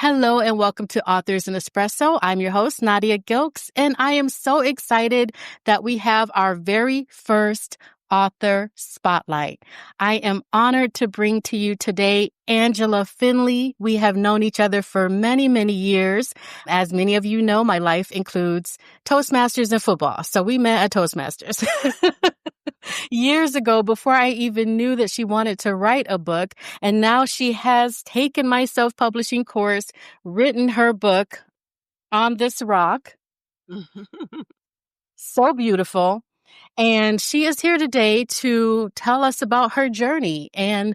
Hello and welcome to Authors in Espresso. I'm your host, Nadia Gilkes, and I am so excited that we have our very first author spotlight. I am honored to bring to you today Angela Findley. We have known each other for many, many years. As many of you know, my life includes Toastmasters and football. So we met at Toastmasters. Years ago, before I even knew that she wanted to write a book. And now she has taken my self-publishing course, written her book, On This Rock. So beautiful. And she is here today to tell us about her journey and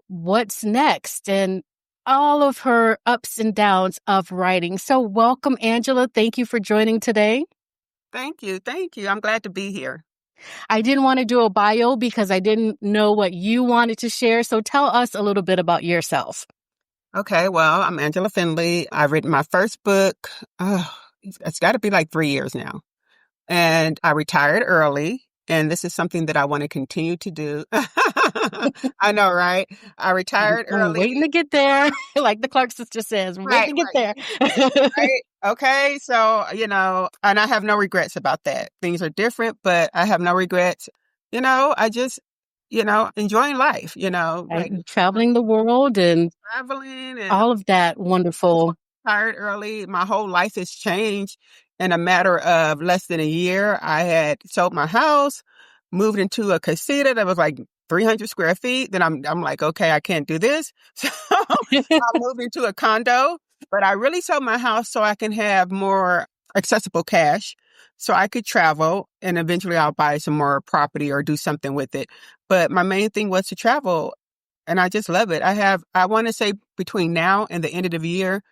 what's next and all of her ups and downs of writing. So welcome, Angela. Thank you for joining today. Thank you. Thank you. I'm glad to be here. I didn't want to do a bio because I didn't know what you wanted to share. So tell us a little bit about yourself. Okay. Well, I'm Angela Findley. I've written my first book. It's got to be like 3 years now. And I retired early. And this is something that I want to continue to do. I know, right? I retired I'm early. waiting to get there. Like the Clark sister says, I'm waiting to get there. Right. Okay. So, and I have no regrets about that. Things are different, but I have no regrets. I just, enjoying life, like Traveling the world and traveling and all of that wonderful. Retired early. My whole life has changed in a matter of less than a year. I had sold my house, moved into a casita that was like 300 square feet. Then I'm like, okay, I can't do this. So I moved into a condo, but I really sold my house so I can have more accessible cash so I could travel, and eventually I'll buy some more property or do something with it. But my main thing was to travel, and I just love it. I want to say between now and the end of the year,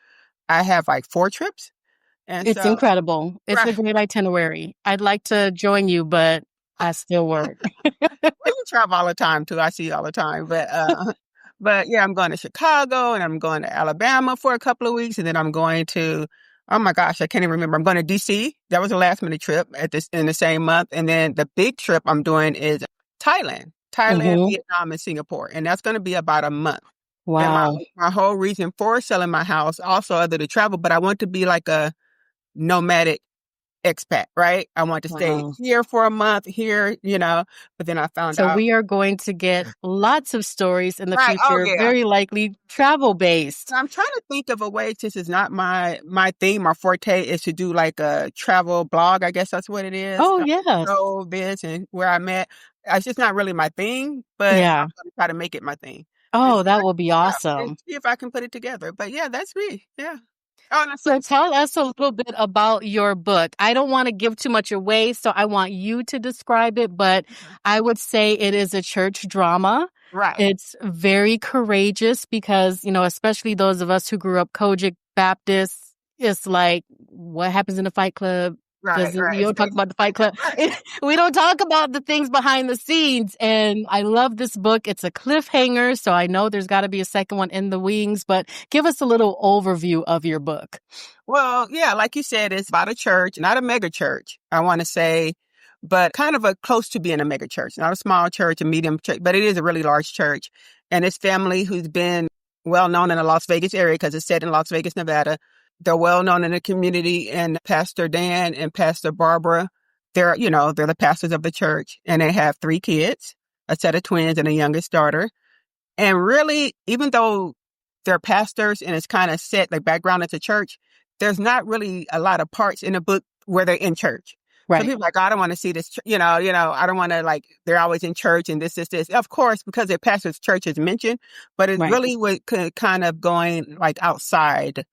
I have like 4 trips. And It's incredible. It's a great itinerary. I'd like to join you, but I still work. Well, you travel all the time too. I see you all the time. But yeah, I'm going to Chicago and I'm going to Alabama for a couple of weeks. And then I'm going to, oh my gosh, I can't even remember. I'm going to DC. That was a last minute trip in the same month. And then the big trip I'm doing is Thailand, Vietnam, and Singapore. And that's going to be about a month. Wow. And my whole reason for selling my house, also other than travel, but I want to be like a nomadic expat, right? I want to stay here for a month here, but then I found out. So we are going to get lots of stories in the future, very likely travel based. I'm trying to think of a way, since it's not my theme or forte, is to do like a travel blog. I guess that's what it is. Oh, yes. So this and where I met. It's just not really my thing, but I'm going to try to make it my thing. Oh, that will be awesome. See if I can put it together. But yeah, that's me. Yeah. So tell us a little bit about your book. I don't want to give too much away, so I want you to describe it, but I would say it is a church drama. Right. It's very courageous because, especially those of us who grew up Kojic Baptists, it's like, what happens in the Fight Club? Right. You don't talk about the Fight Club. We don't talk about the things behind the scenes. And I love this book. It's a cliffhanger, so I know there's got to be a second one in the wings. But give us a little overview of your book. Well, yeah, like you said, it's about a church, not a mega church, I want to say, but kind of close to being a mega church. Not a small church, a medium church, but it is a really large church. And it's family who's been well known in the Las Vegas area because it's set in Las Vegas, Nevada. They're well known in the community, and Pastor Dan and Pastor Barbara, they're the pastors of the church, and they have 3 kids, a set of twins and a youngest daughter. And really, even though they're pastors and it's kind of set like background at the church, there's not really a lot of parts in the book where they're in church. Right. So people are like, I don't want to see this, I don't want to they're always in church and this. Of course, because their pastor's church is mentioned, but it really was kind of going like outside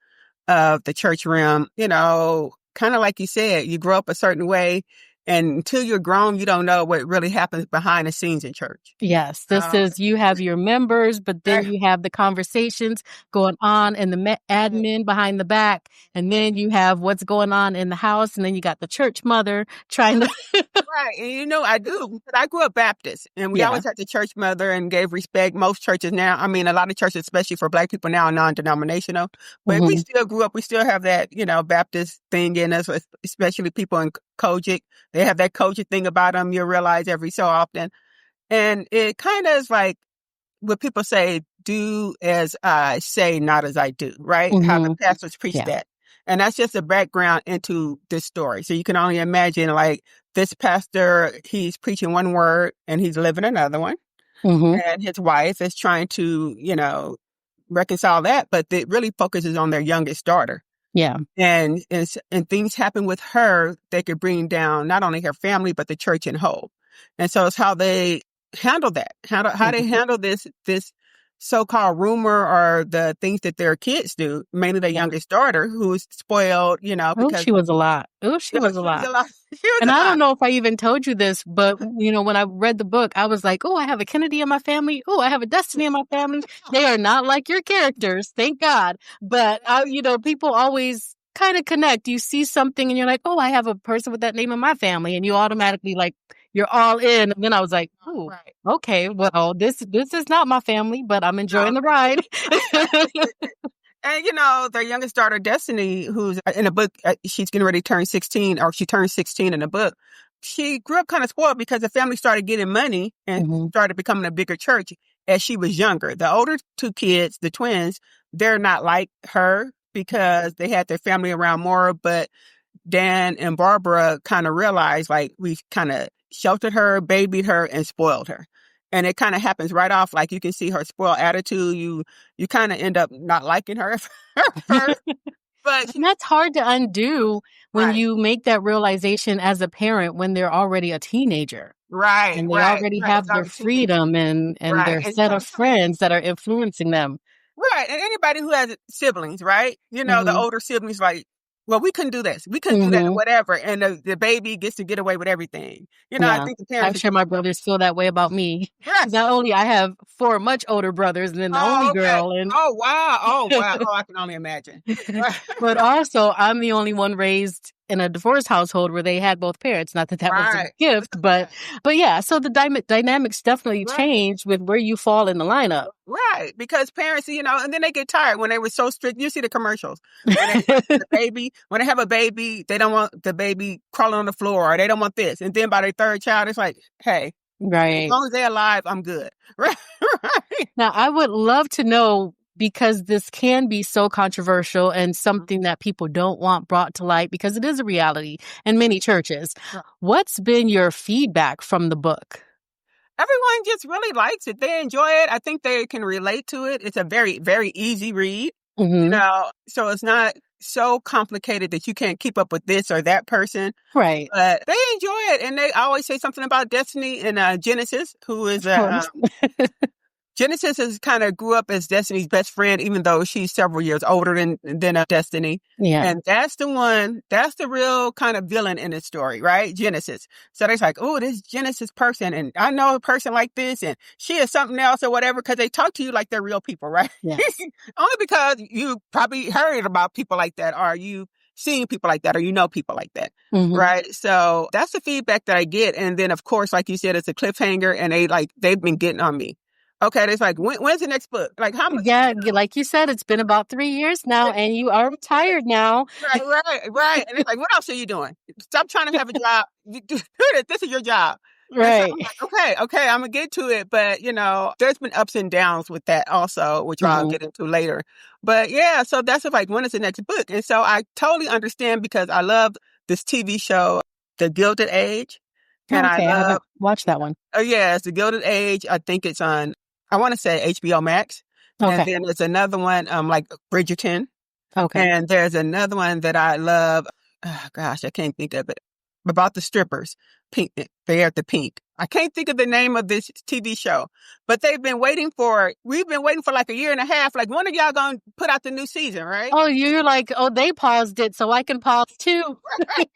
of the church realm, kind of like you said, you grow up a certain way, and until you're grown, you don't know what really happens behind the scenes in church. Yes, this is, you have your members, but then you have the conversations going on and the admin behind the back, and then you have what's going on in the house, and then you got the church mother trying to... Right, and I do. But I grew up Baptist, and we always had the church mother and gave respect. Most churches now, a lot of churches, especially for Black people now, are non-denominational. But we still grew up, we still have that, Baptist thing in us, especially people in Kojic. They have that Kojic thing about them, you realize every so often. And it kind of is like what people say, do as I say, not as I do, right? How the pastors preach that. And that's just a background into this story. So you can only imagine, like, this pastor, he's preaching one word and he's living another one. And his wife is trying to, reconcile that, but it really focuses on their youngest daughter. Yeah. And things happen with her that could bring down not only her family, but the church in whole. And so it's how they handle that, how they handle this so-called rumor or the things that their kids do, mainly the youngest daughter who's spoiled, because she was a lot. She was a lot. And I don't know if I even told you this, but when I read the book, I was like, oh, I have a Kennedy in my family. Oh, I have a Destiny in my family. They are not like your characters, thank God. But people always kind of connect. You see something and you're like, oh, I have a person with that name in my family, and you automatically you're all in. And then I was like, oh, okay, well, this is not my family, but I'm enjoying the ride. And, their youngest daughter, Destiny, who's in a book, she's getting ready to turn 16, or she turned 16 in the book. She grew up kind of spoiled because the family started getting money and started becoming a bigger church as she was younger. The older two kids, the twins, they're not like her because they had their family around more. But Dan and Barbara kind of realized, we kind of sheltered her, babied her, and spoiled her. And it kind of happens right off. Like, you can see her spoiled attitude. You kind of end up not liking her first. But that's hard to undo when you make that realization as a parent when they're already a teenager. Right. And they already have their freedom and their set of friends that are influencing them. Right. And anybody who has siblings, right? The older siblings, well, we couldn't do this. We couldn't do that, whatever. And the baby gets to get away with everything. I think the parents. I'm sure my brothers feel that way about me. Right. Not only I have 4 much older brothers and then the only girl. And oh, wow. Oh, I can only imagine. But also, I'm the only one raised in a divorced household where they had both parents. Not that was a gift, but yeah. So the dynamics definitely change with where you fall in the lineup. Right, because parents, and then they get tired when they were so strict. You see the commercials when when they have a baby, they don't want the baby crawling on the floor, or they don't want this. And then by their third child, it's like, hey, as long as they're alive, I'm good. Right. Now, I would love to know, because this can be so controversial and something that people don't want brought to light, because it is a reality in many churches. What's been your feedback from the book? Everyone just really likes it. They enjoy it. I think they can relate to it. It's a very, very easy read. So it's not so complicated that you can't keep up with this or that person. Right. But they enjoy it. And they always say something about Destiny and Genesis, who is Genesis has kind of grew up as Destiny's best friend, even though she's several years older than Destiny. Yeah. And that's the real kind of villain in the story, right? Genesis. So they're like, oh, this Genesis person, and I know a person like this, and she is something else or whatever, because they talk to you like they're real people, right? Yes. Only because you probably heard about people like that, or you seen people like that, or people like that, right? So that's the feedback that I get. And then, of course, like you said, it's a cliffhanger, and they've been getting on me. Okay, it's like, when's the next book? Like, how much? Yeah, like you said, it's been about 3 years now, and you are retired now. Right. And it's like, what else are you doing? Stop trying to have a job. This is your job. Right. So like, okay, I'm going to get to it. But, there's been ups and downs with that also, which I'll get into later. But yeah, so that's like, when is the next book? And so I totally understand, because I love this TV show, The Gilded Age. And I haven't watched that one. Oh, yeah, it's The Gilded Age. I think it's on, I want to say, HBO Max. Okay. And then there's another one, like Bridgerton. Okay. And there's another one that I love. Oh, gosh, I can't think of it. About the strippers. Pink. They are the Pink. I can't think of the name of this TV show, but we've been waiting for like a year and a half. Like, when are y'all going to put out the new season, right? Oh, you're like, oh, they paused it, so I can pause too. Right.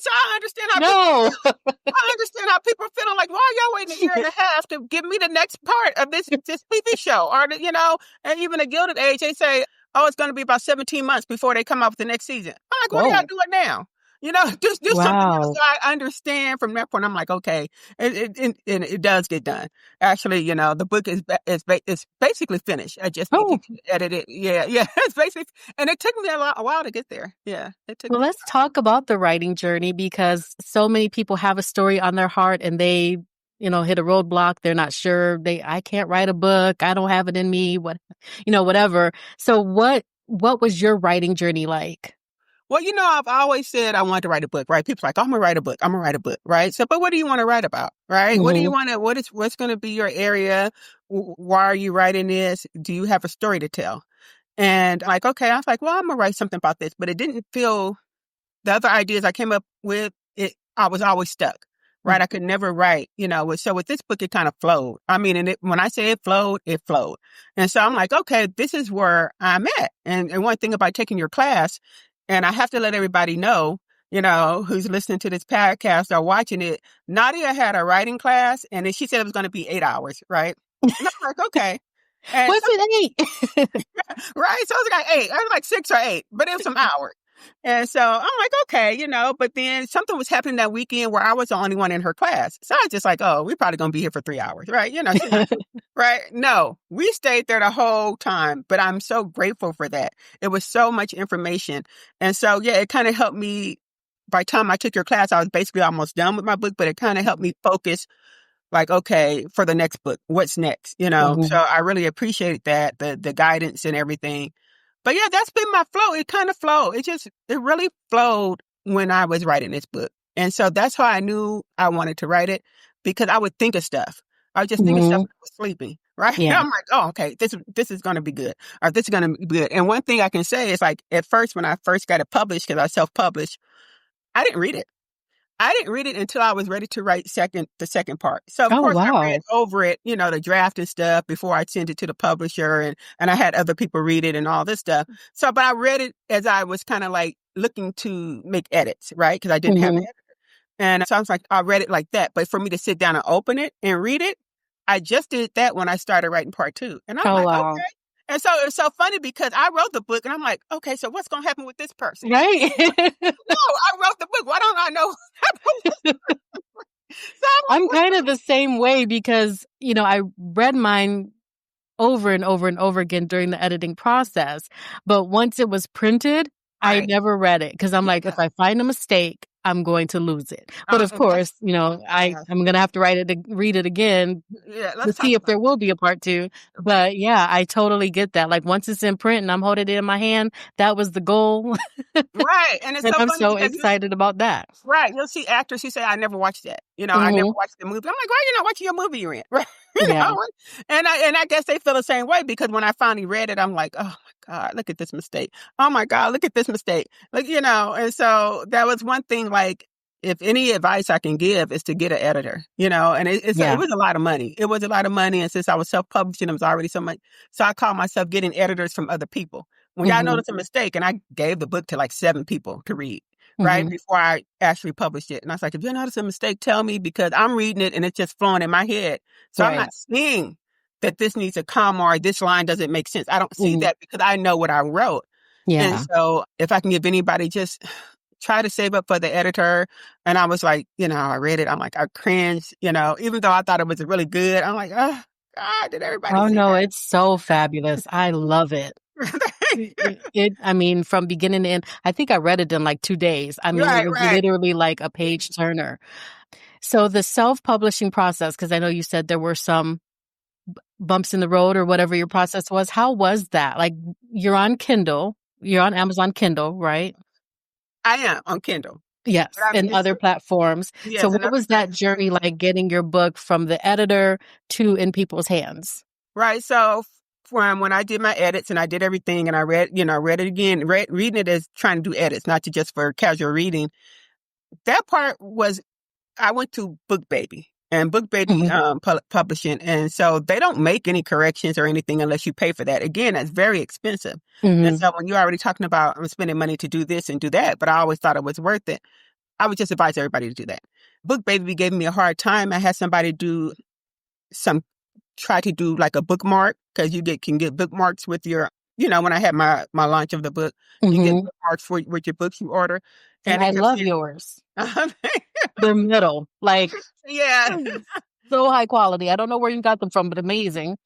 So I understand how people are feeling like, why are y'all waiting a year and a half to give me the next part of this TV show? Or, and even The Gilded Age, they say, oh, it's going to be about 17 months before they come out with the next season. I'm like, what are y'all doing now? Do something. So I understand from that point. I'm like, okay, it does get done. Actually, the book is basically finished. I just edited. Yeah, it's basically, and it took me a while to get there. Yeah, it took. Well, let's talk about the writing journey, because so many people have a story on their heart and they hit a roadblock. They're not sure. I can't write a book. I don't have it in me. Whatever. So what was your writing journey like? Well, I've always said I wanted to write a book, right? People's like, oh, I'm gonna write a book. I'm gonna write a book, right? So, but what do you want to write about, right? What do you Mm-hmm. want to, what's going to be your area? Why are you writing this? Do you have a story to tell? And like, okay, I was like, well, I'm gonna write something about this, but it didn't feel, the other ideas I came up with, I was always stuck, right? I could never write, so with this book, it kind of flowed. I mean, and when I say it flowed, it flowed. And so I'm like, okay, this is where I'm at. And one thing about taking your class, and I have to let everybody know, who's listening to this podcast or watching it, Nadia had a writing class, and then she said it was going to be 8 hours, right? And I'm like, okay. And Was it 8? right? So it was like 8. I was like 6 or 8, but it was some hours. And so I'm like, okay, but then something was happening that weekend where I was the only one in her class. So I was just like, oh, we're probably going to be here for 3 hours, right? She's not, right? No, we stayed there the whole time, but I'm so grateful for that. It was so much information. And so, yeah, it kind of helped me. By the time I took your class, I was basically almost done with my book, but it kind of helped me focus like, okay, for the next book, what's next? Mm-hmm. So I really appreciate that, the guidance and everything. But yeah, that's been my flow. It kind of flowed. It really flowed when I was writing this book. And so that's how I knew I wanted to write it, because I would think of stuff. I was just thinking stuff when I was sleeping, right? Yeah. I'm like, oh, okay, this is going to be good, or this is going to be good. And one thing I can say is, like, at first, when I first got it published, because I self-published, I didn't read it. I didn't read it until I was ready to write the second part. So of Oh, course I wow. read over it, the draft and stuff before I sent it to the publisher, and I had other people read it and all this stuff. So, but I read it as I was kind of like looking to make edits, right? Because I didn't have an editor. And so I was like, I read it like that. But for me to sit down and open it and read it, I just did that when I started writing part 2. And I'm Oh, like, wow. okay. And so it's so funny because I wrote the book and I'm like, okay, so what's going to happen with this person? Right. No, I wrote the book. Why don't I know what happened? So I'm kind of the same way because, I read mine over and over and over again during the editing process. But once it was printed, I right. never read it because I'm like, Yeah. if I find a mistake, I'm going to lose it. But of And course, yeah, I'm going to have to read it again yeah, to let's talk see if about there will be a part 2. But yeah, I totally get that. Like once it's in print and I'm holding it in my hand, that was the goal. it. Right. And it's And so I'm funny so because excited about that. right, you'll see actors who say, I never watched that. I never Hmm. watched the movie. I'm like, why are you not watching your movie you're in? Right. Yeah. And I guess they feel the same way, because when I finally read it, I'm like, oh my God, look at this mistake. Oh my God, look at this mistake. Like, and so that was one thing, like, if any advice I can give is to get an editor, and it Yeah. was a lot of money. It was a lot of money. And since I was self-publishing, it was already so much. So I called myself getting editors from other people. When y'all Hmm. notice a mistake, and I gave the book to like 7 people to read, right, Hmm. before I actually published it. And I was like, if you notice a mistake, tell me, because I'm reading it and it's just flowing in my head. So I'm Right. not seeing that this needs a comma or this line doesn't make sense. I don't see Hmm. that because I know what I wrote. And Yeah. so if I can give anybody, just try to save up for the editor. And I was like, I read it. I'm like, I cringed, even though I thought it was really good. I'm like, oh God, did everybody Oh see no, that? it's so fabulous. I love it. I mean, from beginning to end, I think I read it in like 2 days. I mean, it Right, was right. literally like a page turner. So the self-publishing process, because I know you said there were some bumps in the road or whatever your process was. How was that? Like you're on Kindle, you're on Amazon Kindle, right? I am on Kindle. But Yes, I mean, and other platforms. So yes, what another was that platform. journey like getting your book from the editor to in people's hands? Right. So from when I did my edits and I did everything and I read it again, reading it as trying to do edits, not to just for casual reading. That part was, I went to Book Baby, and Book Baby Mhm. publishing. And so they don't make any corrections or anything unless you pay for that. Again, that's very expensive. And Mhm. so when you're already talking about, I'm spending money to do this and do that, but I always thought it was worth it, I would just advise everybody to do that. Book Baby gave me a hard time. I had somebody try to do like a bookmark, because you can get bookmarks with your, when I had my launch of the book, you get Mhm. bookmarks with your books you order. And And I it kept love saying, yours. They're middle, like yeah. so high quality. I don't know where you got them from, but amazing.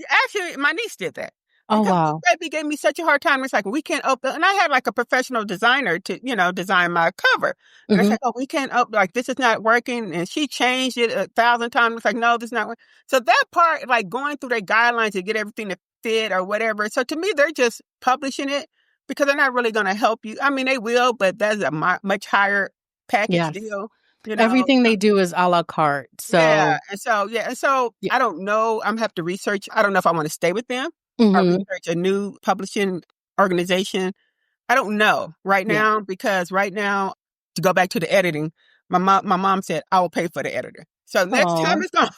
Actually, my niece did that. Oh, because Book wow. Baby gave me such a hard time. It's like, we can't open, and I had like a professional designer to, design my cover. And it's Hmm. like, oh, we can't open, like, this is not working. And she changed it 1,000 times. It's like, no, this is not working. So that part, like going through their guidelines to get everything to fit or whatever. So to me, they're just publishing it because they're not really going to help you. I mean, they will, but that's a much higher package Yes. deal, you know. Everything they do is a la carte. Yeah. So, And so yeah. I don't know. I'm have to research. I don't know if I want to stay with them or Hmm. research a new publishing organization. I don't know right Yeah. now because right now, to go back to the editing, my mom said I will pay for the editor. So next time Oh, it's going.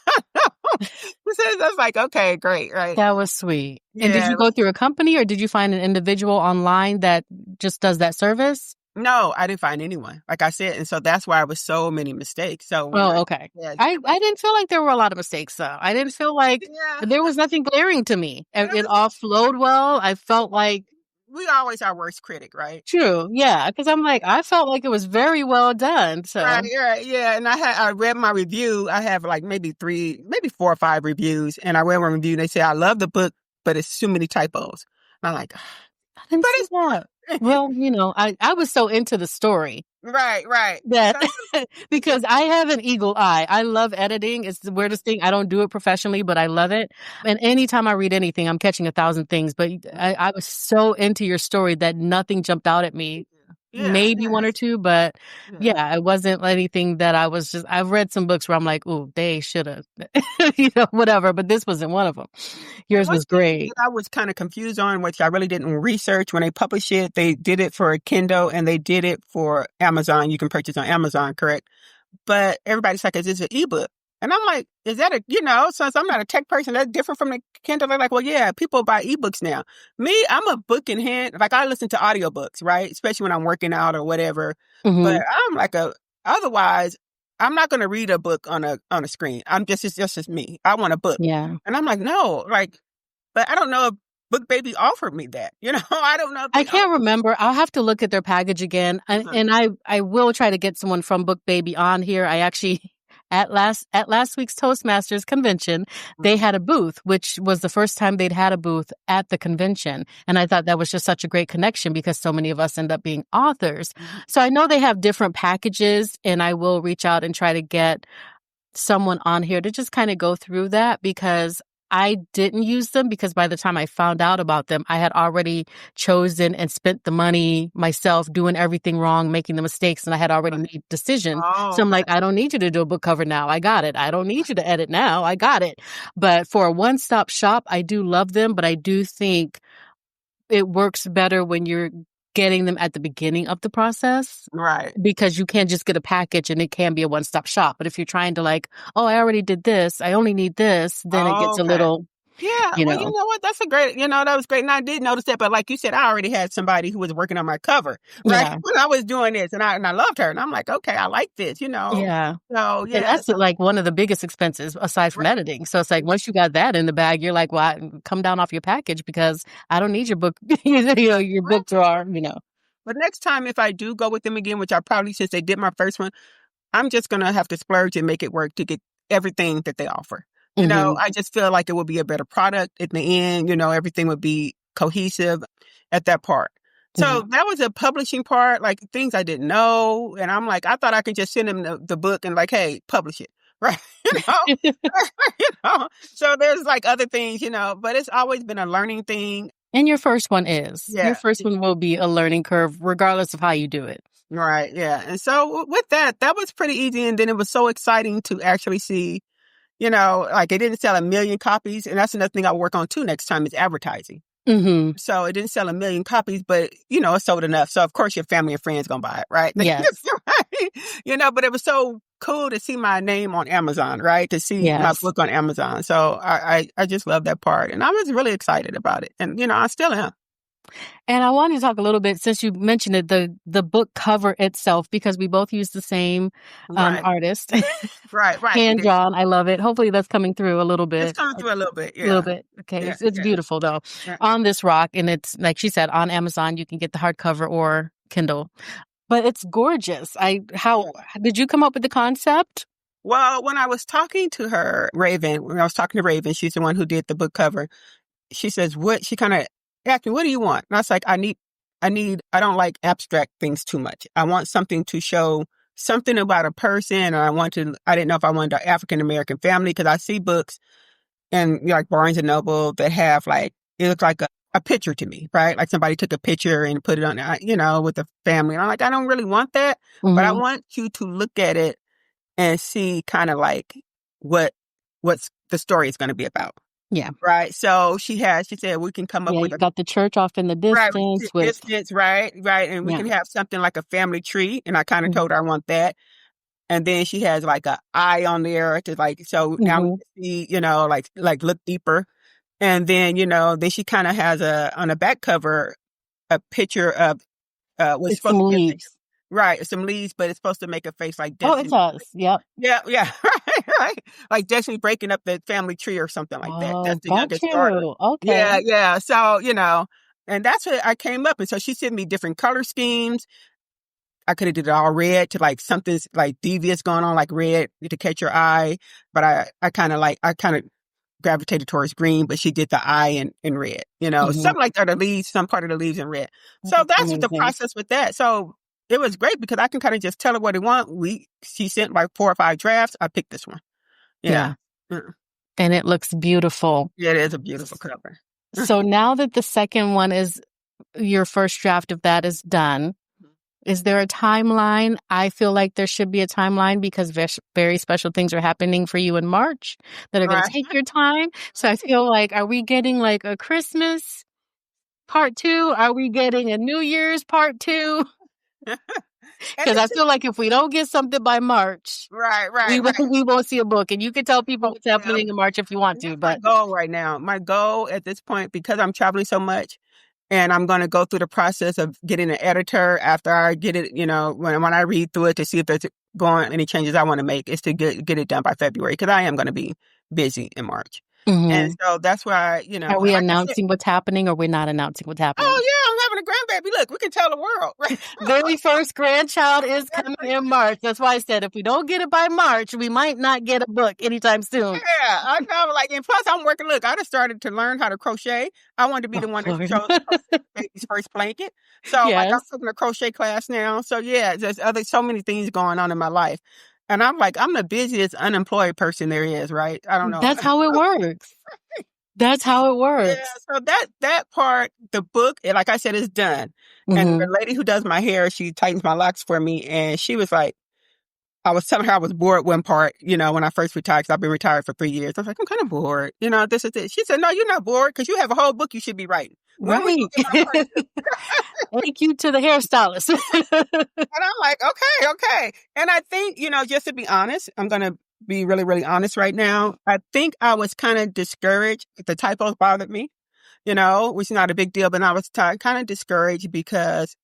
I was like, okay, great, right? that was sweet. And did Yeah. you go through a company or did you find an individual online that just does that service? No, I didn't find anyone, like I said, and so that's why it was so many mistakes. So when Oh, okay. yeah, I didn't feel like there were a lot of mistakes, though. I didn't feel like yeah, there was nothing glaring to me. and it It was, all flowed well. I felt like, we always our worst critic, right? true. Yeah. Because I'm like, I felt like it was very well done. Right, So, right, yeah. And I read my review. I have like maybe 4 or 5 reviews, and I read one review. And they say I love the book, but it's too many typos. And I'm like, I didn't but see that. it's Well, I was so into the story right, right. that So because I have an eagle eye. I love editing. It's the weirdest thing. I don't do it professionally, but I love it. And anytime I read anything, I'm catching 1,000 things. But I was so into your story that nothing jumped out at me. yeah, Maybe one or two, but yeah. yeah, it wasn't anything that I've read some books where I'm like, ooh, they should have, whatever. But this wasn't one of them. And Yours one was thing great. that I was kind of confused on, which I really didn't research when they published it, they did it for Kindle and they did it for Amazon. You can purchase on Amazon, correct? But everybody's like, is this an ebook? And I'm like, is that since I'm not a tech person, that's different from the Kindle. They're like, well, yeah, people buy ebooks now. Me, I'm a book in hand. Like I listen to audiobooks, right? Especially when I'm working out or whatever. But Hmm. I'm like otherwise, I'm not going to read a book on a screen. It's just me. I want a book. Yeah. And I'm like, no, like, but I don't know if Book Baby offered me that. I don't know if I they can't remember. I'll have to look at their package again. And I will try to get someone from Book Baby on here. I actually at last week's Toastmasters convention, they had a booth, which was the first time they'd had a booth at the convention. And I thought that was just such a great connection because so many of us end up being authors. So I know they have different packages, and I will reach out and try to get someone on here to just kind of go through that because I didn't use them because by the time I found out about them, I had already chosen and spent the money myself doing everything wrong, making the mistakes, and I had already made decisions. Oh, So I'm okay. like, I don't need you to do a book cover now. I got it. I don't need you to edit now. I got it. But for a one-stop shop, I do love them, but I do think it works better when you're getting them at the beginning of the process Right. because you can't just get a package and it can be a one-stop shop. But if you're trying to like, oh, I already did this, I only need this, then it Oh, gets a okay. little, Yeah, you well, you know, know what? That's that was great. And I did notice that, but like you said, I already had somebody who was working on my cover, right? yeah, When I was doing this and I loved her. And I'm like, okay, I like this. yeah. So And yeah, that's like one of the biggest expenses aside from right. editing. So it's like once you got that in the bag, you're like, well, come down off your package because I don't need your book, your book drawer. But next time, if I do go with them again, which I probably, since they did my first one, I'm just going to have to splurge and make it work to get everything that they offer. Hmm. I just feel like it would be a better product at the end. Everything would be cohesive at that part. Yeah. So that was a publishing part, like things I didn't know. And I'm like, I thought I could just send them the book and like, hey, publish it. Right. you know, So there's like other things, but it's always been a learning thing. And your first one is. Your Yeah. first one will be a learning curve regardless of how you do it. Right. Yeah. And so with that was pretty easy. And then it was so exciting to actually see, like it didn't sell 1,000,000 copies. And that's another thing I'll work on too next time is advertising. Hmm. So it didn't sell 1,000,000 copies, but it sold enough. So of course your family and friends gonna buy it, right? Yes. But it was so cool to see my name on Amazon, right? To see my Yes. book on Amazon. So I just love that part, and I was really excited about it, and I still am. And I wanted to talk a little bit, since you mentioned it, the book cover itself, because we both use the same Right, artist, right. hand drawn. I love it. Hopefully that's coming through a little It's bit. coming through a little bit, A little yeah, bit. Okay. yeah, It's yeah, beautiful though. yeah. On this rock, and it's like she said, on Amazon you can get the hardcover or Kindle. But it's gorgeous. How did you come up with the concept? Well, when I was talking to her, Raven, when I was talking to Raven, she's the one who did the book cover. she says, what, she kind of asked me, what do you want? And I was like, I don't like abstract things too much. I want something to show something about a person. Or I didn't know if I wanted an African American family, because I see books and like Barnes and Noble that have like, it looks like a picture to me, right? Like somebody took a picture and put it on, with the family. And I'm like, I don't really want that, but I want you to look at it and see kind of like what's the story is going to be about. Yeah. Right. So she said, we can come up with you got the church off in the distance right. And we can have something like a family tree. And I kind of told her I want that. And then she has like a eye on there to like, so now we can see, like look deeper. And then, then she kind of has on the back cover, a picture of, what's supposed some to be leaves. Right. Some leaves, but it's supposed to make a face like Destiny. Destiny. Oh, it does. Yep. Yeah. Right. Like Destiny breaking up the family tree or something like that. That's the youngest daughter. Okay. Yeah. So, and that's what I came up. And so she sent me different color schemes. I could have did it all red to like something's like devious going on, like red to catch your eye. But I kind of gravitated towards green, but she did the eye in red, something like that, the leaves, some part of the leaves in red. So that's the process with that. So it was great because I can kind of just tell her what I want. She sent like 4 or 5 drafts. I picked this one. Yeah. And it looks beautiful. Yeah, it is a beautiful cover. So now that the second one is, your first draft of that is done, is there a timeline? I feel like there should be a timeline because very special things are happening for you in March that are going to take your time. So I feel like, are we getting like a Christmas part 2? Are we getting a New Year's part 2? Because I feel like if we don't get something by March, we won't see a book. And you can tell people what's happening in March if you want to. But my goal right now, my goal at this point, because I'm traveling so much, and I'm going to go through the process of getting an editor after I get it, when I read through it to see if there's any changes I want to make, is to get it done by February, because I am going to be busy in March. And so that's why, Are we announcing what's happening, or we're not announcing what's happening? Oh, yeah, I'm having a grandbaby. Look, we can tell the world. Right? Very first grandchild is coming in March. That's why I said if we don't get it by March, we might not get a book anytime soon. Yeah, I know. Like, and plus I'm working. Look, I just started to learn how to crochet. I wanted to be the one that chose the baby's first blanket. So like I'm taking a crochet class now. So yeah, there's so many things going on in my life. And I'm like, I'm the busiest unemployed person there is, right? I don't know. That's how it works. That's how it works. Yeah, so that part, the book, like I said, is done. And the lady who does my hair, she tightens my locks for me. And she was like, I was telling her I was bored one part, when I first retired, because I've been retired for 3 years. I was like, I'm kind of bored. This is it. She said, no, you're not bored, because you have a whole book you should be writing. Right. Thank you to the hairstylist. And I'm like, okay. And I think, just to be honest, I'm going to be really, really honest right now. I think I was kind of discouraged. The typos bothered me, which is not a big deal. But I was kind of discouraged because,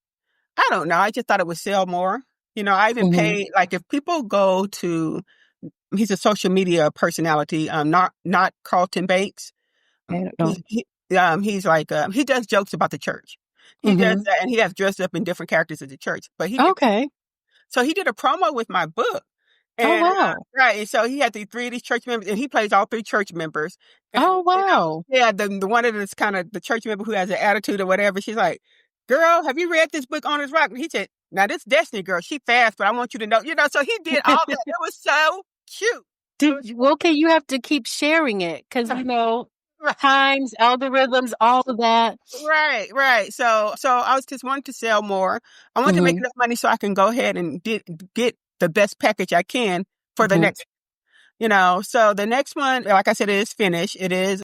I don't know, I just thought it would sell more. I even paid, like, if people go to, he's a social media personality, not Carlton Banks. I don't know. He's like, he does jokes about the church. He does that, and he has dressed up in different characters of the church. But so he did a promo with my book. And, wow. Right. And so he had the 3 of these church members, and he plays all 3 church members. And, wow. The one that is kind of the church member who has an attitude or whatever, she's like, girl, have you read this book, Honest Rock? And he said, now this Destiny girl, she fast, but I want you to know, so he did all that. It was so cute. You have to keep sharing it because, times, algorithms, all of that. Right. So I was just wanting to sell more. I wanted to make enough money so I can go ahead and get the best package I can for the next, so the next one, like I said, it is finished. It is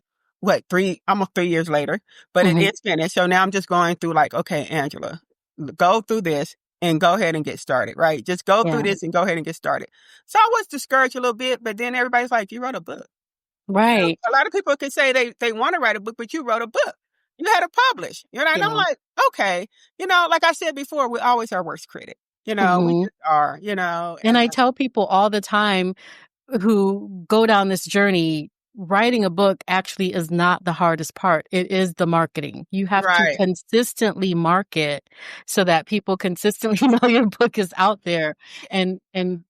almost 3 years later, but it is finished. So now I'm just going through like, okay, Angela, go through this and go ahead and get started, right? Just go through this and go ahead and get started. So I was discouraged a little bit, but then everybody's like, you wrote a book. Right. A lot of people can say they want to write a book, but you wrote a book. You had it published. And I'm like, okay. Like I said before, we're always our worst critic. We just are, And I tell people all the time who go down this journey, writing a book actually is not the hardest part. It is the marketing. You have to consistently market so that people consistently know your book is out there and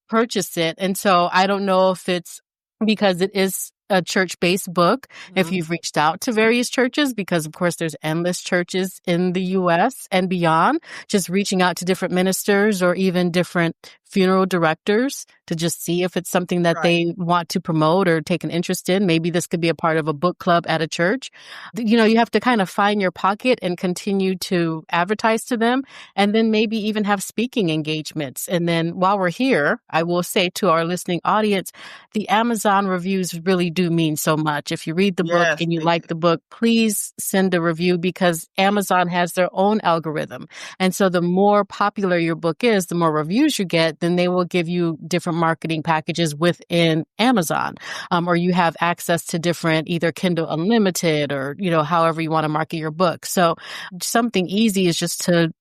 purchase it. And so I don't know if it's because it is a church-based book, if you've reached out to various churches, because of course there's endless churches in the U.S. and beyond, just reaching out to different ministers or even different funeral directors to just see if it's something that they want to promote or take an interest in. Maybe this could be a part of a book club at a church. You know, you have to kind of find your pocket and continue to advertise to them, and then maybe even have speaking engagements. And then while we're here, I will say to our listening audience, the Amazon reviews really do mean so much. If you read the book and you like the book, please send a review, because Amazon has their own algorithm. And so the more popular your book is, the more reviews you get, then they will give you different marketing packages within Amazon, or you have access to different either Kindle Unlimited or, you know, however you want to market your book. So something easy is just to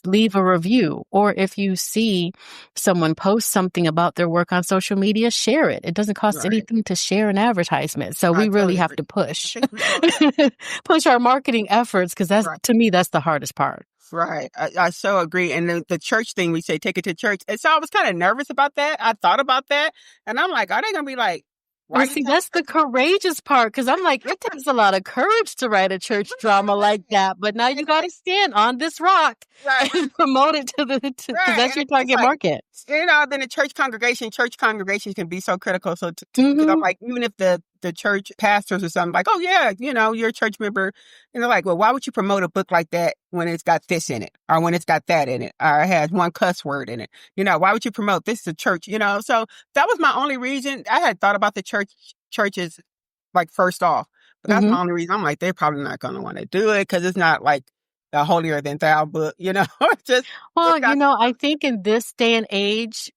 leave a review, or if you see someone post something about their work on social media, share it. It doesn't cost anything to share an advertisement. So we really have to push our marketing efforts, because that's to me, that's the hardest part. Right. I so agree. And the church thing, we say, take it to church. And so I was kind of nervous about that. I thought about that. And I'm like, are they going to be like, well, see, that's the courageous part, because I'm like, it takes a lot of courage to write a church drama like that. But now you got to stand on this rock and promote it because that's your target market. You know, then the church congregations can be so critical. So because I'm like, even if the church pastors or something, like, oh yeah, you know, you're a church member, and they're like, well, why would you promote a book like that when it's got this in it, or when it's got that in it, or it has one cuss word in it? You know, why would you promote this to church? You know, so that was my only reason. I had thought about the churches like first off, but that's my only reason. I'm like, they're probably not going to want to do it because it's not like a holier than thou book, you know. You know, I think in this day and age,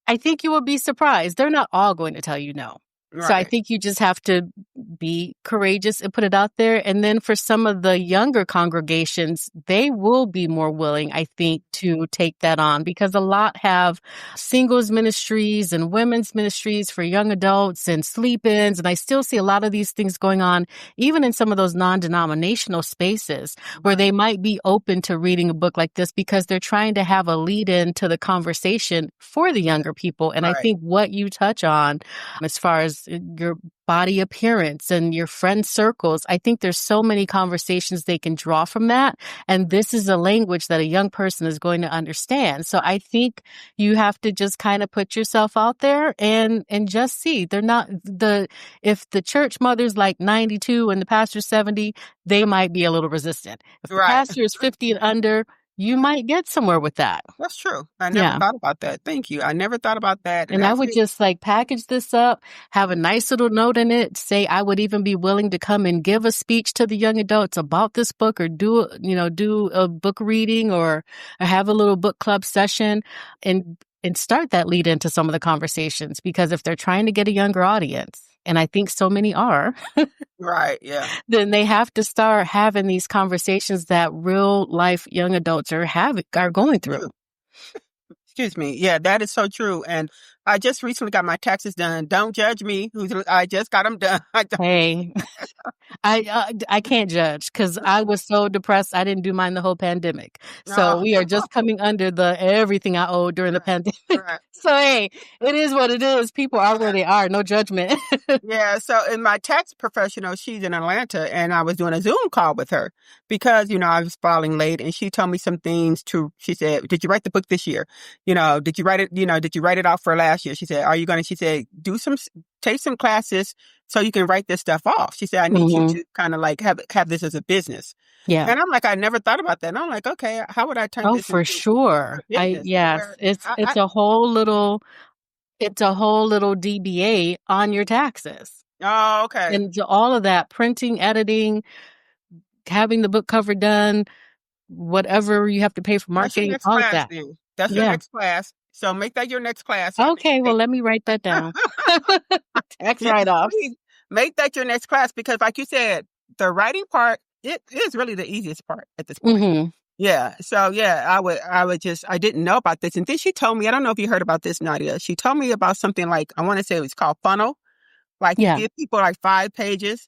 I think you will be surprised. They're not all going to tell you no. So I think you just have to be courageous and put it out there. And then for some of the younger congregations, they will be more willing, I think, to take that on, because a lot have singles ministries and women's ministries for young adults and sleep-ins. And I still see a lot of these things going on, even in some of those non-denominational spaces where they might be open to reading a book like this because they're trying to have a lead-in to the conversation for the younger people. And I think what you touch on as far as your body appearance and your friend circles, I think there's so many conversations they can draw from that. And this is a language that a young person is going to understand. So I think you have to just kind of put yourself out there and just see. They're not if the church mother's like 92 and the pastor's 70, they might be a little resistant. If the pastor is 50 and under, you might get somewhere with that. That's true. I never thought about that. Thank you. I never thought about that. And I would just like package this up, have a nice little note in it, say I would even be willing to come and give a speech to the young adults about this book, or do a book reading, or have a little book club session, and start that lead into some of the conversations. Because if they're trying to get a younger audience, and I think so many are, then they have to start having these conversations that real life young adults are going through. Excuse me. Yeah, that is so true. And I just recently got my taxes done. Don't judge me. I just got them done. Hey, I can't judge, because I was so depressed. I didn't do mine the whole pandemic. So we are just coming under everything I owed during the pandemic. So, hey, it is what it is. People are where they are. No judgment. Yeah. So in my tax professional, she's in Atlanta, and I was doing a Zoom call with her because, you know, I was filing late, and she told me some things she said, did you write the book this year? You know, did you write it off for last year? She said, she said, take some classes so you can write this stuff off. She said, I need you to kind of like have this as a business. Yeah. And I'm like, I never thought about that. And I'm like, okay, how would I turn this into sure. It's a whole little DBA on your taxes. Oh, okay. And all of that, printing, editing, having the book cover done, whatever you have to pay for marketing, all of that. That's your next class. So make that your next class. Okay, well, let me write that down. Tax write-offs. Make that your next class, because like you said, the writing part, it is really the easiest part at this point. Yeah. So yeah, I didn't know about this. And then she told me, I don't know if you heard about this, Nadia. She told me about something like, I want to say it was called Funnel. Like you give people like 5 pages,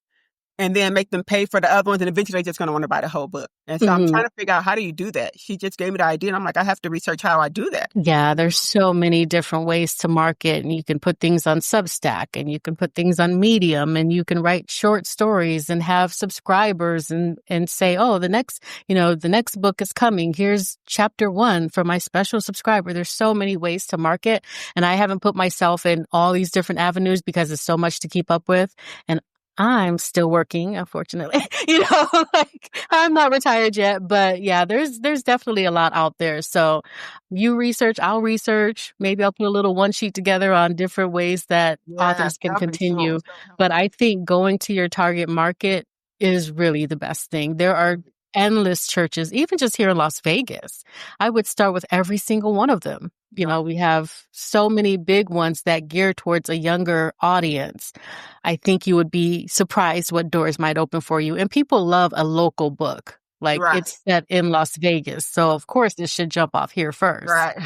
and then make them pay for the other ones, and eventually they're just going to want to buy the whole book. And so I'm trying to figure out, how do you do that? She just gave me the idea, and I'm like, I have to research how I do that. Yeah, there's so many different ways to market, and you can put things on Substack, and you can put things on Medium, and you can write short stories and have subscribers and say, oh, the next book is coming. Here's chapter 1 for my special subscriber. There's so many ways to market, and I haven't put myself in all these different avenues because it's so much to keep up with. And I'm still working, unfortunately. Like, I'm not retired yet, but yeah, there's definitely a lot out there. So you research, I'll research. Maybe I'll put a little one sheet together on different ways that authors can continue. But I think going to your target market is really the best thing. There are endless churches, even just here in Las Vegas. I would start with every single one of them. We have so many big ones that gear towards a younger audience. I think you would be surprised what doors might open for you. And people love a local book. Like, it's set in Las Vegas. So, of course, this should jump off here first. Right.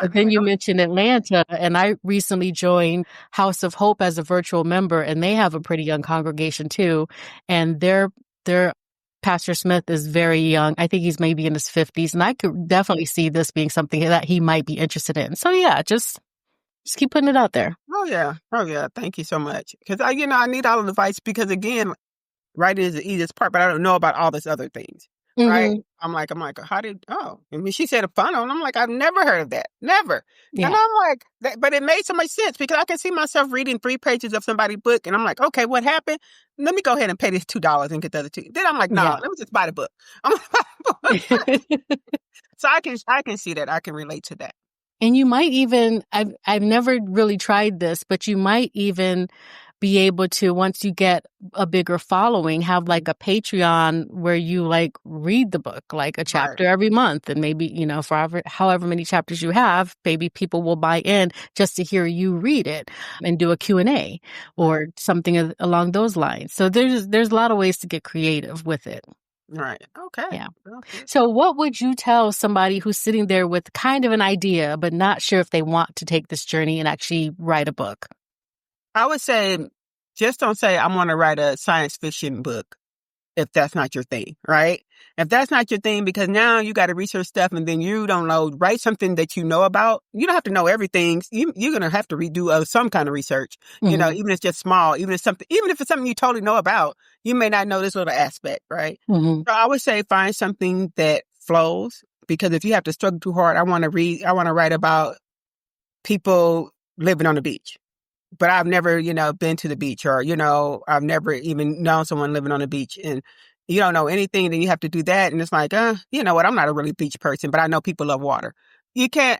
But then you mentioned Atlanta, and I recently joined House of Hope as a virtual member, and they have a pretty young congregation too. And their Pastor Smith is very young. I think he's maybe in his 50s, and I could definitely see this being something that he might be interested in. So yeah, just keep putting it out there. Oh yeah. Thank you so much. Because I need all the advice, because again, writing is the easiest part, but I don't know about all these other things. Right? I'm like, she said a funnel, and I'm like, I've never heard of that. Never. Yeah. And I'm like, but it made so much sense, because I can see myself reading 3 pages of somebody's book, and I'm like, okay, what happened? Let me go ahead and pay this $2 and get the other 2. Then I'm like, let me just buy the book. I'm gonna buy the book. So I can see that. I can relate to that. And you might even, I've never really tried this, but you might even be able to, once you get a bigger following, have like a Patreon where you like read the book, like a chapter every month. And maybe, for however many chapters you have, maybe people will buy in just to hear you read it and do a Q&A or something along those lines. So there's a lot of ways to get creative with it. Right. Okay. Yeah. So what would you tell somebody who's sitting there with kind of an idea, but not sure if they want to take this journey and actually write a book? I would say, just don't say, I'm going to write a science fiction book, if that's not your thing, right? If that's not your thing, because now you got to research stuff, and then you don't know, write something that you know about. You don't have to know everything. You're going to have to redo some kind of research, even if it's just small, even if it's something you totally know about, you may not know this little aspect, right? So I would say, find something that flows, because if you have to struggle too hard, I want to write about people living on the beach. But I've never, been to the beach, or, I've never even known someone living on the beach, and you don't know anything. Then you have to do that. And it's like, you know what? I'm not a really beach person, but I know people love water. You can't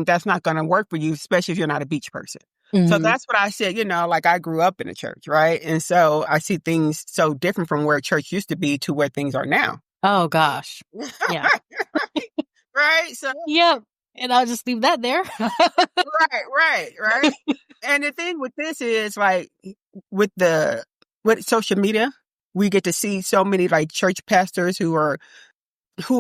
that's not going to work for you, especially if you're not a beach person. So that's what I said, like, I grew up in a church, right? And so I see things so different from where church used to be to where things are now. Oh, gosh. Yeah. Right. So, yep. And I'll just leave that there. Right. And the thing with this is, like, with social media, we get to see so many like church pastors who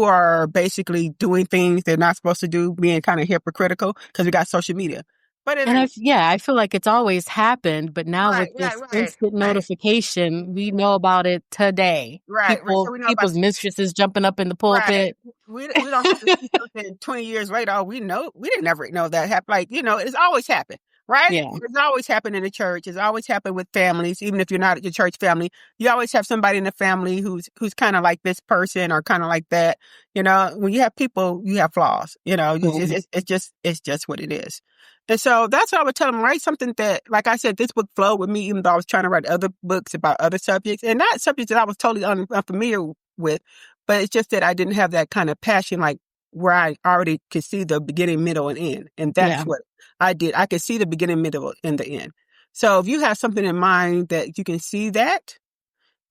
are basically doing things they're not supposed to do, being kind of hypocritical because we got social media. But I feel like it's always happened, but now with this instant notification, we know about it today. Right. People's mistresses jumping up in the pulpit. We don't have to see something 20 years later. We didn't never know that happened. Like, it's always happened. Right? Yeah. It's always happened in the church. It's always happened with families. Even if you're not your church family, you always have somebody in the family who's kind of like this person or kind of like that. When you have people, you have flaws. It's just what it is. And so that's what I would tell them. Write something that, like I said, this book flowed with me, even though I was trying to write other books about other subjects, and not subjects that I was totally unfamiliar with. But it's just that I didn't have that kind of passion, like where I already could see the beginning, middle, and end. And that's what I did. I could see the beginning, middle, and the end. So if you have something in mind that you can see that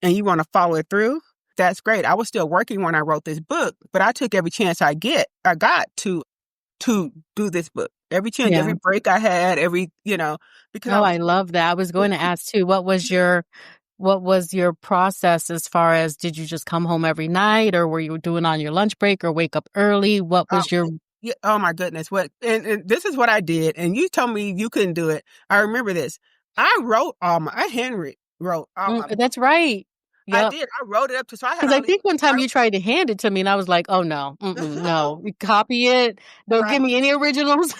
and you want to follow it through, that's great. I was still working when I wrote this book, but I took every chance I got to do this book. Every chance, every break I had, because I love that. I was going to ask too, what was your process as far as, did you just come home every night, or were you doing on your lunch break, or wake up early? What was your... Yeah, oh my goodness. And this is what I did. And you told me you couldn't do it. I remember this. I wrote I handwritten wrote all my books. That's right. I Yep. did. I wrote it up to, so I had Because all I these think one books. time you tried to hand it to me, and I was like, "Oh no, no, you copy it. Don't Right. give me any originals."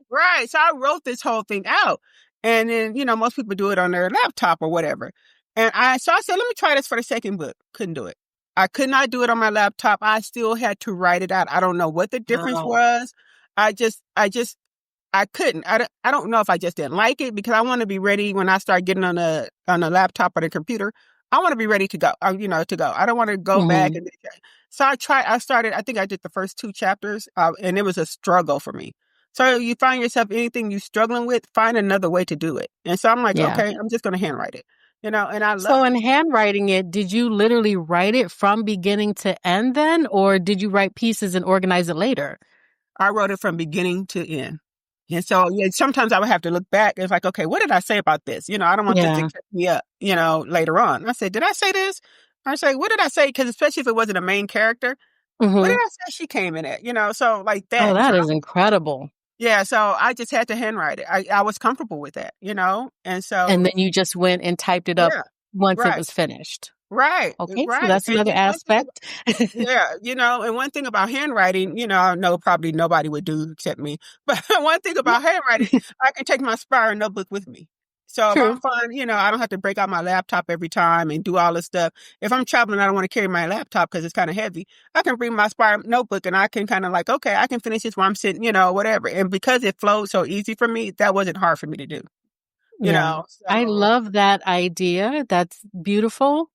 Right. So I wrote this whole thing out. And then, most people do it on their laptop or whatever. So I said, let me try this for the second book. Couldn't do it. I could not do it on my laptop. I still had to write it out. I don't know what the difference Wow. was. I couldn't. I don't know if I just didn't like it, because I want to be ready when I start getting on a laptop or the computer. I want to be ready to go, to go. I don't want to go back. Mhm. So I think I did the first 2 chapters, and it was a struggle for me. So you find yourself, anything you're struggling with, find another way to do it. And so I'm like, Yeah. okay, I'm just going to handwrite it, and I So love in it. handwriting it, did you literally write it from beginning to end then, or did you write pieces and organize it later? I wrote it from beginning to end. And so, yeah, sometimes I would have to look back. It's like, okay, what did I say about this? I don't want this to Yeah. trip me up, later on. I said, did I say this? I say, what did I say? Because especially if it wasn't a main character, what did Mhm. I say she came in at? So like Oh, that. So, that is incredible. yeah, so I just had to handwrite it. I was comfortable with that, and And so, then you just went and typed it up yeah, once it right, was finished. right, Okay, so right. that's another And one thing, aspect. yeah, and one thing about handwriting, I know probably nobody would do except me. But one thing about handwriting, I can take my spiral notebook with me. So if I'm True. fine, I don't have to break out my laptop every time and do all this stuff. If I'm traveling, I don't want to carry my laptop because it's kind of heavy. I can bring my spiral notebook, and I can kind of like, okay, I can finish this while I'm sitting, whatever. And because it flowed so easy for me, that wasn't hard for me to do, Yeah. I so. love that idea. That's beautiful.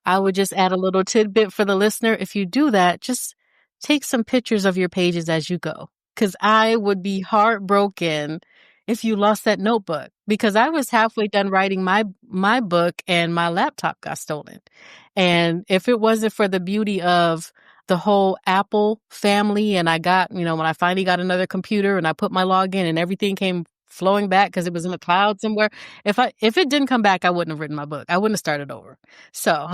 I would just add a little tidbit for the listener. If you do that, just take some pictures of your pages as you go. Because I would be heartbroken if you lost that notebook. Because I was halfway done writing my book and my laptop got stolen. And if it wasn't for the beauty of the whole Apple family, and I got, when I finally got another computer and I put my login and everything came flowing back because it was in the cloud somewhere. If it didn't come back, I wouldn't have written my book. I wouldn't have started over. So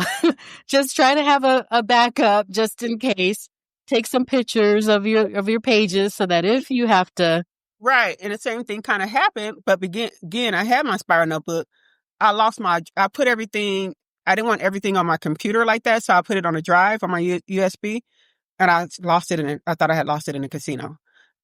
just try to have a backup just in case. Take some pictures of your pages so that if you have to. Right. And the same thing kind of happened. But again, I had my spiral notebook. I put everything, I didn't want everything on my computer like that. So I put it on a drive on my USB, and I lost it I thought I had lost it in the casino.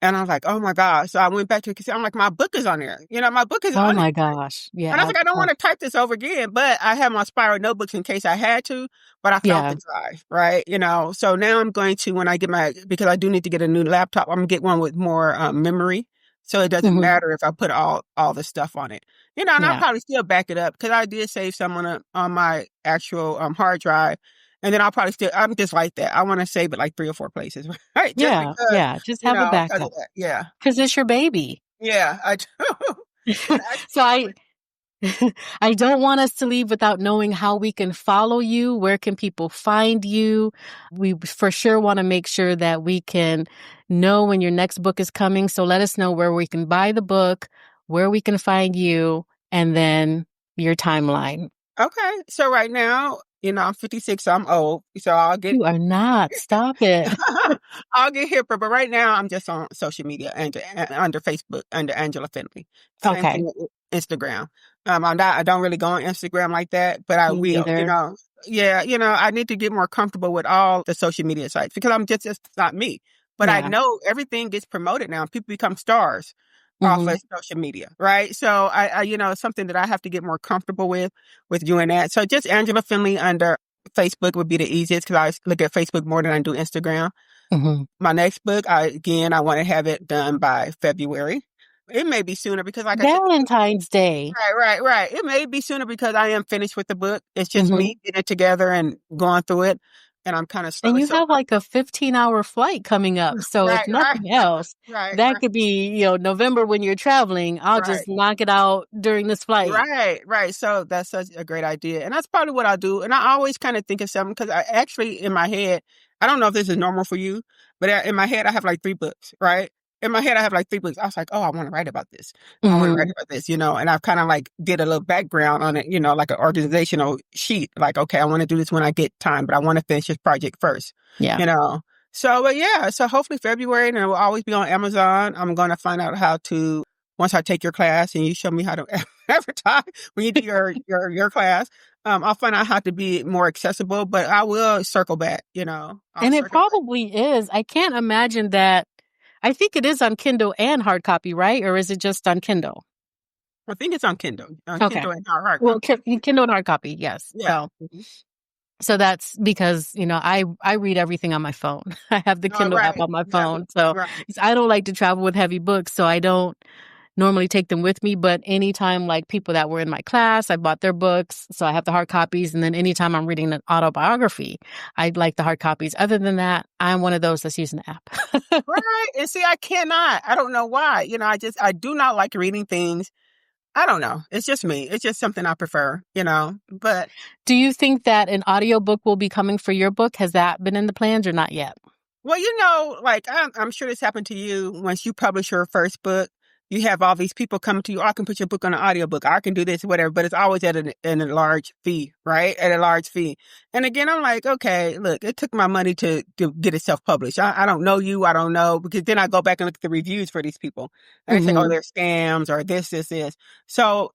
And I was like, oh my God. So I went back to the casino. I'm like, my book is on there. My book is Oh on it. my gosh. And I was Yeah. like, I don't want to type this over again, but I have my spiral notebooks in case I had to, but I found Yeah. the drive, right? So now I'm going to, when I get because I do need to get a new laptop, I'm going to get one with more memory. So it doesn't Hmm. matter if I put all the stuff on it, and I'll Yeah. probably still back it up because I did save some on my actual hard drive. And then I'm just like that. I want to save it like 3 or 4 places, right? Just Yeah. because, Yeah. Just have a because of backup that. Yeah. because it's your baby. Yeah, I do. And So I don't want us to leave without knowing how we can follow you. Where can people find you? We for sure want to make sure that we can know when your next book is coming. So let us know where we can buy the book, where we can find you, and then your timeline. Okay. So right now, I'm 56, so I'm old. So You are not. Stop it. I'll get hipper. But right now, I'm just on social media under Facebook under Angela Findley. Same Okay. thing with Instagram. I don't really go on Instagram like that, but I Me will. neither. Yeah. I need to get more comfortable with all the social media sites because I'm just it's not me. But I Yeah. know everything gets promoted now. People become stars off Hmm. of social media, right? So it's something that I have to get more comfortable with doing that. So just Angela Findley under Facebook would be the easiest because I look at Facebook more than I do Instagram. Hmm. My next book, I want to have it done by February. It may be sooner because, like I said, Valentine's Day. right. It may be sooner because I am finished with the book. It's just Hmm. me getting it together and going through it, and I'm kind of And slowly. you So have like a 15-hour flight coming up. So if right, nothing else, right, that could be, November when you're traveling. I'll right. just knock it out during this flight. Right. So that's such a great idea. And that's probably what I'll do. And I always kind of think of something because I actually, in my head, I don't know if this is normal for you, but in my head, I have like 3 books, right? In my head, I have like 3 books. I was like, oh, I want to write about this. I want to write Hmm. about this, and I've kind of like did a little background on it, like an organizational sheet. Like, okay, I want to do this when I get time, but I want to finish this project first, Yeah. you know? So, but yeah, so hopefully February, and it will always be on Amazon. I'm going to find out how to once I take your class and you show me how to advertise when you do your class, I'll find out how to be more accessible, but I will circle back, I'll And it circle back. probably is. I can't imagine that. I think it is on Kindle and hard copy, right? Or is it just on Kindle? I think it's on Kindle, Okay. Kindle and hard Well, copy. Kindle and hard copy, yes. Yeah. Mhm. So that's because, I read everything on my phone. I have the Oh, Kindle app right. on my Yeah. phone. So Right. I don't like to travel with heavy books, so I don't normally take them with me. But anytime, like people that were in my class, I bought their books. So I have the hard copies. And then anytime I'm reading an autobiography, I like the hard copies. Other than that, I'm one of those that's using the app. Right. And see, I cannot. I don't know why. I do not like reading things. I don't know. It's just me. It's just something I prefer, but Do you think that an audiobook will be coming for your book? Has that been in the plans or not yet? well, like I'm sure this happened to you. Once you publish your first book, you have all these people coming to you. Oh, I can put your book on an audiobook. I can do this, whatever. But it's always at a large fee, right? At a large fee. And again, I'm like, okay, look, it took my money to get it self-published. I don't know you. I don't know, because then I go back and look at the reviews for these people. And they say, oh, Mm-hmm. they're scams or this. So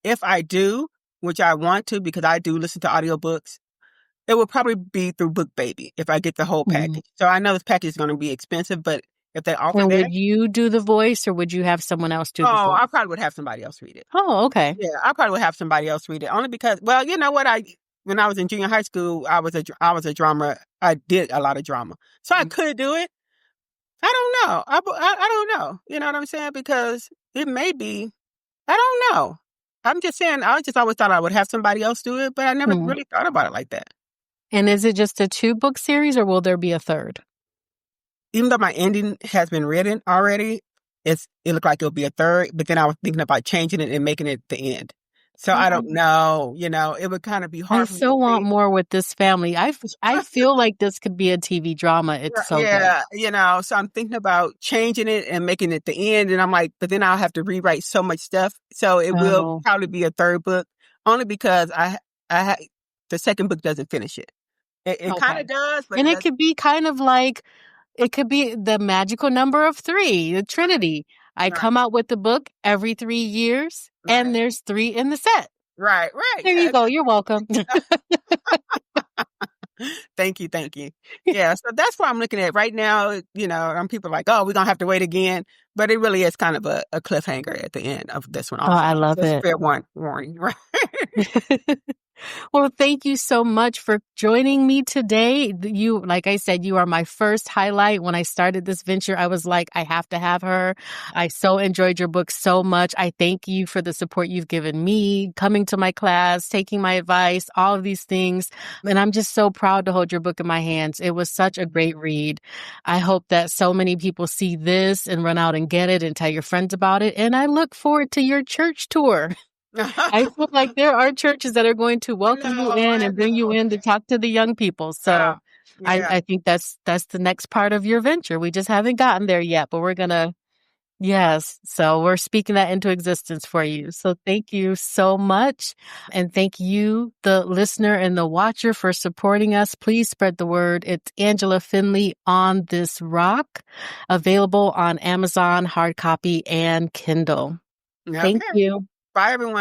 if I do, which I want to, because I do listen to audiobooks, it will probably be through Book Baby if I get the whole Mm-hmm. package. So I know this package is going to be expensive, but if they offer And that, would you do the voice or would you have someone else do the oh, voice? I probably would have somebody else read it. Oh, okay. Yeah, I probably would have somebody else read it, only because, well, you know what? When I was in junior high school, I was a drama. I did a lot of drama, so I could do it. I don't know. I don't know. You know what I'm saying? Because it may be. I don't know. I'm just saying. I just always thought I would have somebody else do it, but I never Mm-hmm. really thought about it like that. And is it just a 2-book series or will there be a third? Even though my ending has been written already, it looked like it'll be a third, but then I was thinking about changing it and making it the end. So I don't know, it would kind of be I hard for me to so want say. more with this family. I feel like this could be a TV drama. It's so good. Yeah, so I'm thinking about changing it and making it the end, and I'm like, but then I'll have to rewrite so much stuff. So it will Oh, probably be a third book, only because the second book doesn't finish it. It kind okay. of does, but And it it doesn't. could be kind of like, it could be the magical number of 3, the Trinity. I Right, come out with the book every 3 years, and right, there's 3 in the set. right. There you Yeah. go. You're welcome. Thank you. Yeah, so that's what I'm looking at right now. People are like, oh, we're going to have to wait again. But it really is kind of a cliffhanger at the end of this one Oh, also. I love Just it. fair warning, right? Well, thank you so much for joining me today. You, like I said, you are my first highlight. When I started this venture, I was like, I have to have her. I so enjoyed your book so much. I thank you for the support you've given me, coming to my class, taking my advice, all of these things. And I'm just so proud to hold your book in my hands. It was such a great read. I hope that so many people see this and run out and get it and tell your friends about it. And I look forward to your church tour. I feel like there are churches that are going to welcome you in I and bring you know. in to talk to the young people. So Wow. Yeah. I think that's the next part of your venture. We just haven't gotten there yet, but we're gonna, yes. So we're speaking that into existence for you. So thank you so much. And thank you, the listener and the watcher, for supporting us. Please spread the word. It's Angela Findley on This Rock, available on Amazon, hard copy, and Kindle. Okay. Thank you. Bye, everyone.